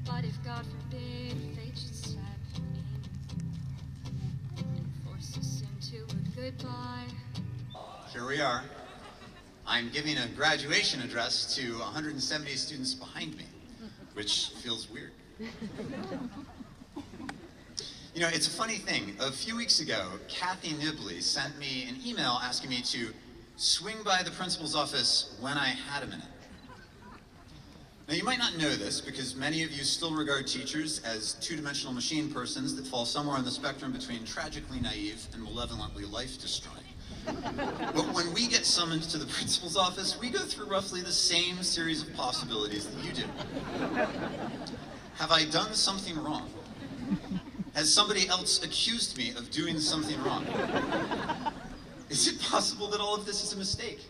But if God forbid fate should step in and force us into a goodbye. Here we are. I'm giving a graduation address to 170 students behind me, which feels weird. You know, it's a funny thing. A few weeks ago, Kathy Nibley sent me an email asking me to swing by the principal's office when I had a minute. Now, you might not know this because many of you still regard teachers as two-dimensional machine persons that fall somewhere on the spectrum between tragically naive and malevolently life-destroying. But when we get summoned to the principal's office, we go through roughly the same series of possibilities that you do. Have I done something wrong? Has somebody else accused me of doing something wrong? Is it possible that all of this is a mistake?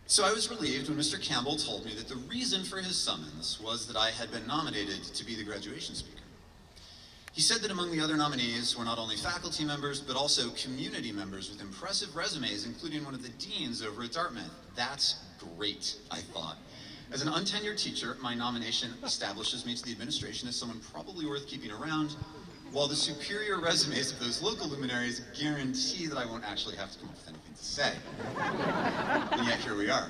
So I was relieved when Mr. Campbell told me that the reason for his summons was that I had been nominated to be the graduation speaker. He said that among the other nominees were not only faculty members, but also community members with impressive resumes, including one of the deans over at Dartmouth. That's great, I thought. As an untenured teacher, my nomination establishes me to the administration as someone probably worth keeping around, while the superior resumes of those local luminaries guarantee that I won't actually have to come up with anything to say. And yet here we are.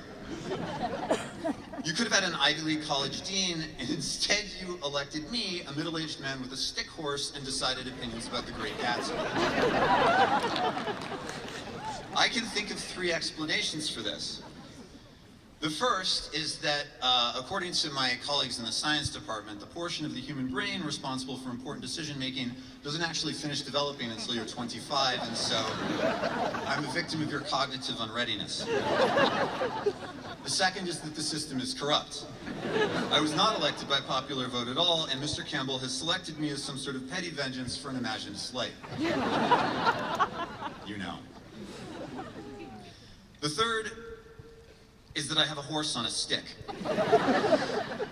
You could have had an Ivy League college dean, and instead you elected me, a middle-aged man with a stick horse and decided opinions about the Great Gatsby. I can think of three explanations for this. The first is that, according to my colleagues in the science department, the portion of the human brain responsible for important decision-making doesn't actually finish developing until you're 25, and so I'm a victim of your cognitive unreadiness. The second is that the system is corrupt. I was not elected by popular vote at all, and Mr. Campbell has selected me as some sort of petty vengeance for an imagined slight. You know. The third is that I have a horse on a stick,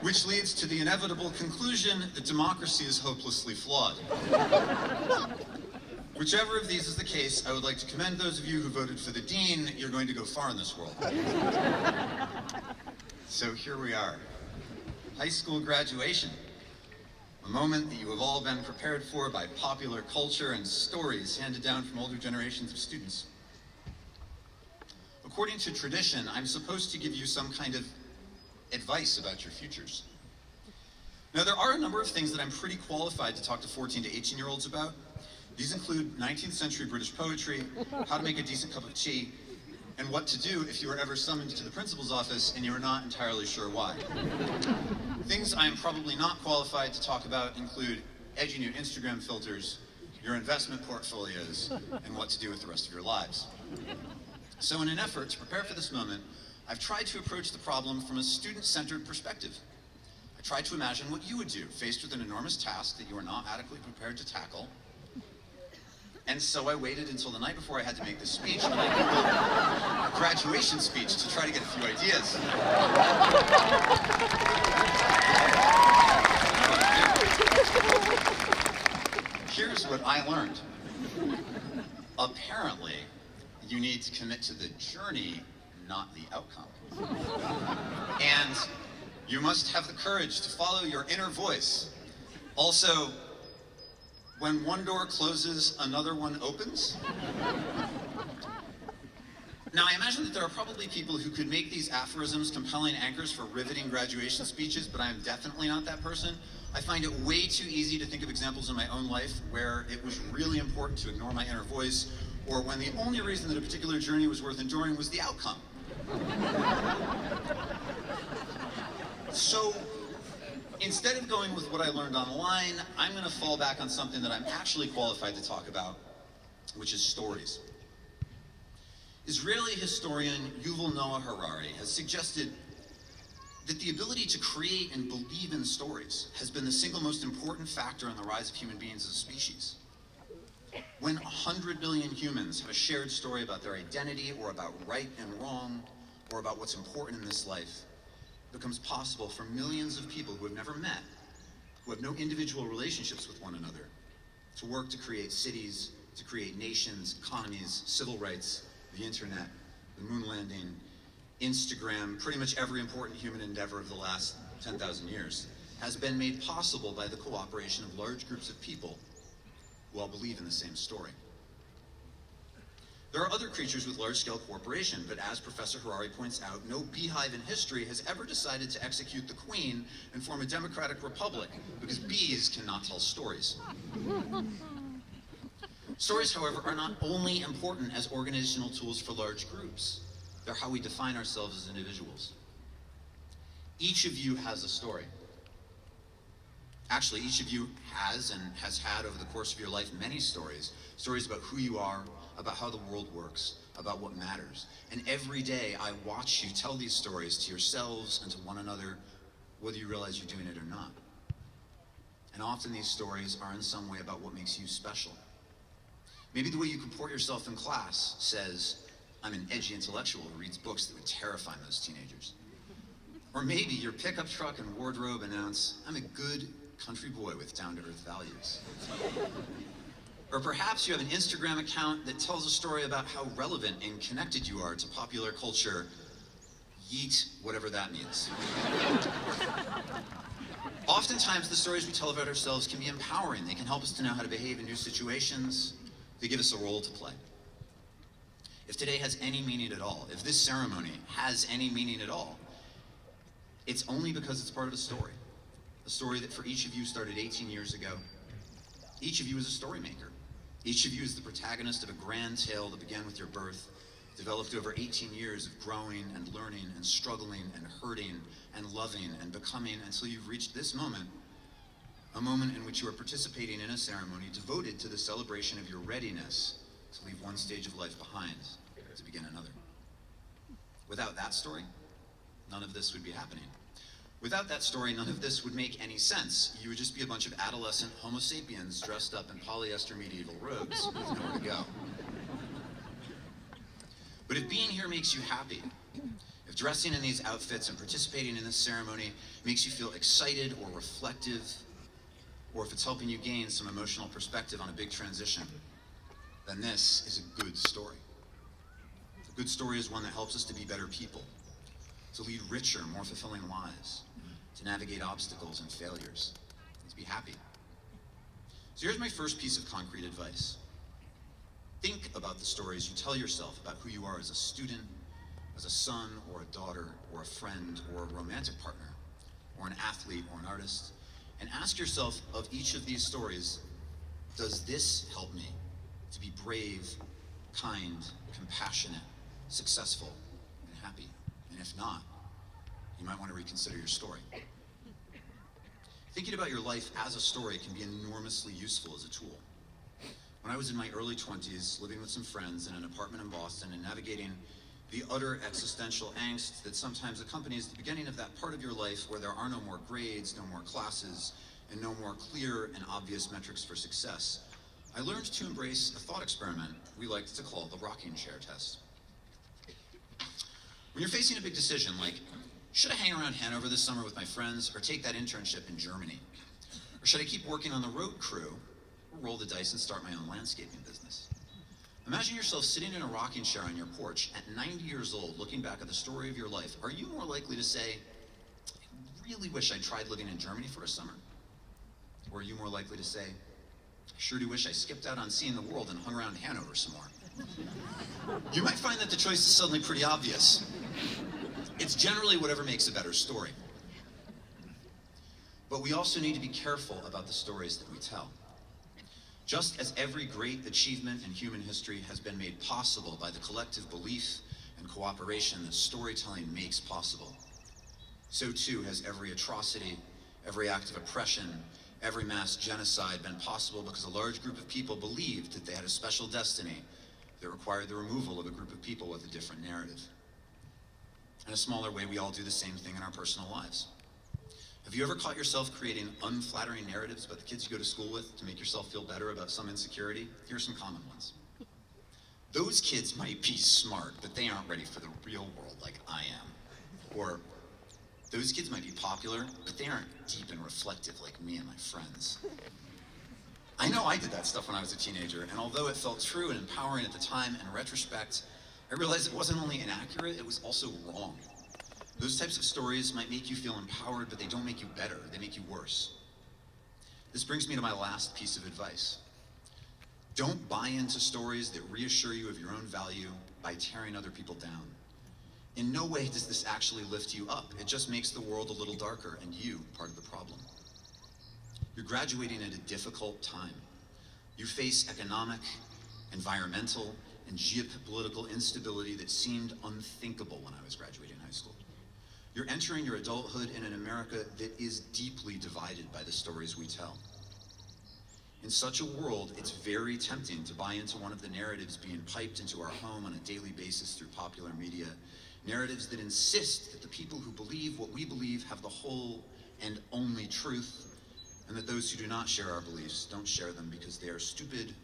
which leads to the inevitable conclusion that democracy is hopelessly flawed. Whichever of these is the case, I would like to commend those of you who voted for the dean. You're going to go far in this world. So here we are. High school graduation. A moment that you have all been prepared for by popular culture and stories handed down from older generations of students. According to tradition, I'm supposed to give you some kind of advice about your futures. Now, there are a number of things that I'm pretty qualified to talk to 14 to 18-year-olds about. These include 19th century British poetry, how to make a decent cup of tea, and what to do if you were ever summoned to the principal's office and you are not entirely sure why. Things I'm probably not qualified to talk about include edgy new Instagram filters, your investment portfolios, and what to do with the rest of your lives. So in an effort to prepare for this moment, I've tried to approach the problem from a student-centered perspective. I tried to imagine what you would do faced with an enormous task that you are not adequately prepared to tackle. And so I waited until the night before I had to make this speech, and I Googled graduation speech to try to get a few ideas. Here's what I learned. Apparently, you need to commit to the journey, not the outcome. And you must have the courage to follow your inner voice. Also, when one door closes, another one opens. Now, I imagine that there are probably people who could make these aphorisms compelling anchors for riveting graduation speeches, but I am definitely not that person. I find it way too easy to think of examples in my own life where it was really important to ignore my inner voice, or when the only reason that a particular journey was worth enduring was the outcome. So, instead of going with what I learned online, I'm going to fall back on something that I'm actually qualified to talk about, which is stories. Israeli historian Yuval Noah Harari has suggested that the ability to create and believe in stories has been the single most important factor in the rise of human beings as a species. When 100 million humans have a shared story about their identity, or about right and wrong, or about what's important in this life, it becomes possible for millions of people who have never met, who have no individual relationships with one another, to work to create cities, to create nations, economies, civil rights, the internet, the moon landing, Instagram, pretty much every important human endeavor of the last 10,000 years, has been made possible by the cooperation of large groups of people who all believe in the same story. There are other creatures with large-scale cooperation, but as Professor Harari points out, no beehive in history has ever decided to execute the queen and form a democratic republic, because bees cannot tell stories. Stories, however, are not only important as organizational tools for large groups. They're how we define ourselves as individuals. Each of you has a story. Actually, each of you has and has had over the course of your life many stories. Stories about who you are, about how the world works, about what matters. And every day I watch you tell these stories to yourselves and to one another, whether you realize you're doing it or not. And often these stories are in some way about what makes you special. Maybe the way you comport yourself in class says, I'm an edgy intellectual who reads books that would terrify most teenagers. Or maybe your pickup truck and wardrobe announce, I'm a good country boy with down-to-earth values. Or perhaps you have an Instagram account that tells a story about how relevant and connected you are to popular culture. Yeet, whatever that means. Oftentimes, the stories we tell about ourselves can be empowering. They can help us to know how to behave in new situations. They give us a role to play. If today has any meaning at all, if this ceremony has any meaning at all, it's only because it's part of a story that for each of you started 18 years ago. Each of you is a story maker. Each of you is the protagonist of a grand tale that began with your birth, developed over 18 years of growing and learning and struggling and hurting and loving and becoming until you've reached this moment, a moment in which you are participating in a ceremony devoted to the celebration of your readiness to leave one stage of life behind to begin another. Without that story, none of this would be happening. Without that story, none of this would make any sense. You would just be a bunch of adolescent Homo sapiens dressed up in polyester medieval robes with nowhere to go. But if being here makes you happy, if dressing in these outfits and participating in this ceremony makes you feel excited or reflective, or if it's helping you gain some emotional perspective on a big transition, then this is a good story. A good story is one that helps us to be better people, to lead richer, more fulfilling lives, to navigate obstacles and failures, and to be happy. So here's my first piece of concrete advice. Think about the stories you tell yourself about who you are as a student, as a son or a daughter or a friend or a romantic partner or an athlete or an artist, and ask yourself of each of these stories, does this help me to be brave, kind, compassionate, successful, and happy? And if not, you might want to reconsider your story. Thinking about your life as a story can be enormously useful as a tool. When I was in my early 20s, living with some friends in an apartment in Boston and navigating the utter existential angst that sometimes accompanies the beginning of that part of your life where there are no more grades, no more classes, and no more clear and obvious metrics for success, I learned to embrace a thought experiment we liked to call the rocking chair test. When you're facing a big decision like, should I hang around Hanover this summer with my friends or take that internship in Germany? Or should I keep working on the road crew or roll the dice and start my own landscaping business? Imagine yourself sitting in a rocking chair on your porch at 90 years old, looking back at the story of your life. Are you more likely to say, I really wish I tried living in Germany for a summer? Or are you more likely to say, I sure do wish I skipped out on seeing the world and hung around Hanover some more? You might find that the choice is suddenly pretty obvious. It's generally whatever makes a better story. But we also need to be careful about the stories that we tell. Just as every great achievement in human history has been made possible by the collective belief and cooperation that storytelling makes possible, so too has every atrocity, every act of oppression, every mass genocide been possible because a large group of people believed that they had a special destiny that required the removal of a group of people with a different narrative. In a smaller way, we all do the same thing in our personal lives. Have you ever caught yourself creating unflattering narratives about the kids you go to school with to make yourself feel better about some insecurity? Here are some common ones. Those kids might be smart, but they aren't ready for the real world like I am. Or, those kids might be popular, but they aren't deep and reflective like me and my friends. I know I did that stuff when I was a teenager, and although it felt true and empowering at the time, in retrospect, I realized it wasn't only inaccurate, it was also wrong. Those types of stories might make you feel empowered, but they don't make you better, they make you worse. This brings me to my last piece of advice. Don't buy into stories that reassure you of your own value by tearing other people down. In no way does this actually lift you up. It just makes the world a little darker and you part of the problem. You're graduating at a difficult time. You face economic, environmental, and geopolitical instability that seemed unthinkable when I was graduating high school. You're entering your adulthood in an America that is deeply divided by the stories we tell. In such a world, it's very tempting to buy into one of the narratives being piped into our home on a daily basis through popular media, narratives that insist that the people who believe what we believe have the whole and only truth, and that those who do not share our beliefs don't share them because they are stupid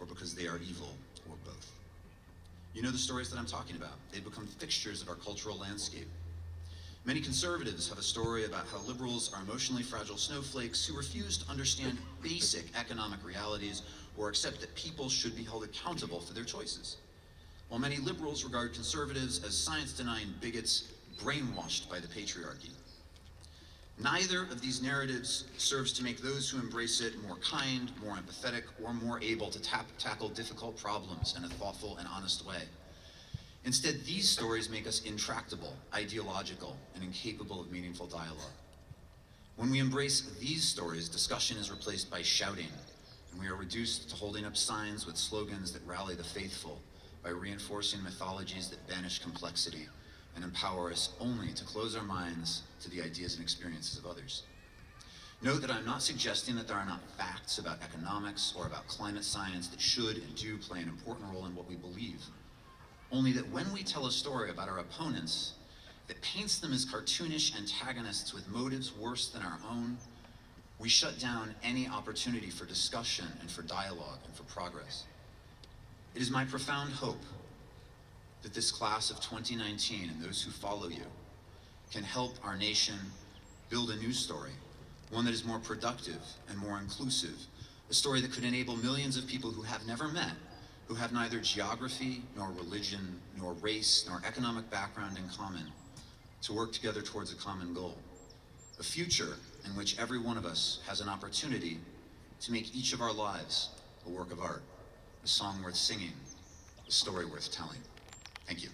or because they are evil, or both. You know the stories that I'm talking about. They've become fixtures of our cultural landscape. Many conservatives have a story about how liberals are emotionally fragile snowflakes who refuse to understand basic economic realities or accept that people should be held accountable for their choices. While many liberals regard conservatives as science-denying bigots brainwashed by the patriarchy. Neither of these narratives serves to make those who embrace it more kind, more empathetic, or more able to tackle difficult problems in a thoughtful and honest way. Instead, these stories make us intractable, ideological, and incapable of meaningful dialogue. When we embrace these stories, discussion is replaced by shouting, and we are reduced to holding up signs with slogans that rally the faithful by reinforcing mythologies that banish complexity and empower us only to close our minds to the ideas and experiences of others. Note that I'm not suggesting that there are not facts about economics or about climate science that should and do play an important role in what we believe. Only that when we tell a story about our opponents that paints them as cartoonish antagonists with motives worse than our own, we shut down any opportunity for discussion and for dialogue and for progress. It is my profound hope that this class of 2019 and those who follow you can help our nation build a new story, one that is more productive and more inclusive, a story that could enable millions of people who have never met, who have neither geography, nor religion, nor race, nor economic background in common, to work together towards a common goal. A future in which every one of us has an opportunity to make each of our lives a work of art, a song worth singing, a story worth telling. Thank you.